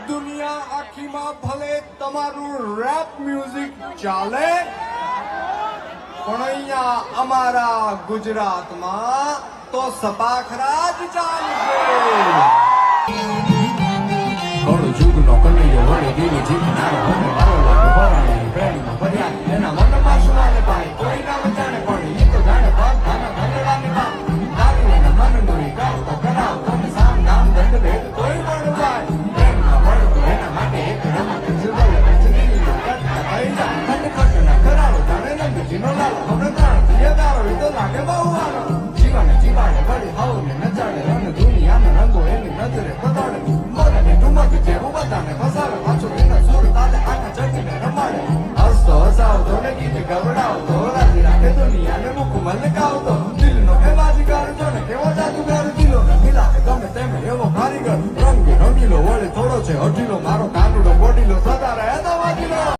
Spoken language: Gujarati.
દુનિયા આખીમાં ભલે તમારું રેપ મ્યુઝિક ચાલે, પણ અહીંયા અમારા ગુજરાતમાં તો સપાખરા જ ચાલશે. ઘણું જુગનો કનૈયો વડે દીવી જીતનારો મને મારો લાગે ભરાણે પ્રેમમાં ભર્યા એના મનમાં શું આને પાય કોઈ ના જાણે પણ એ તો જાણે ભાગના ધંધડાની વાત દારૂ એના મન દોરી કાવ તો કરાવ તમે સામ નામ દંડ ભેદ કોઈ પણ પાય પ્રેમમાં પડતો એના માટે એક રમત જીવલ જિંદગી કરતા થઈ જા ખટખટ ના કરાવો જાણે નંદજીનો લાલ હવે જાણ એ દારો એ તો લાગે બહુ આનો જીવાને જીવાડે વળી હાવ ને નચાડે રંગ દુનિયાના રંગો એની નજરે પતાડે મોરને ઠુમક જેવું બધાને ફસાવે પાછો એના સુર તાલે આખા ચડીને રમાડે હસતો હસાવતો ને ગીત ગવડાવતો રાજી રાખે દુનિયાને મુકુમલ ગાવતો દિલનો એ બાજીગર જોને કેવો જાદુગર દિલો ને મિલાવે ગમે તેમે એવો કારીગર રંગ રંગીલો વળે થોડો છે અઢીલો મારો કાનુડો બોડીલો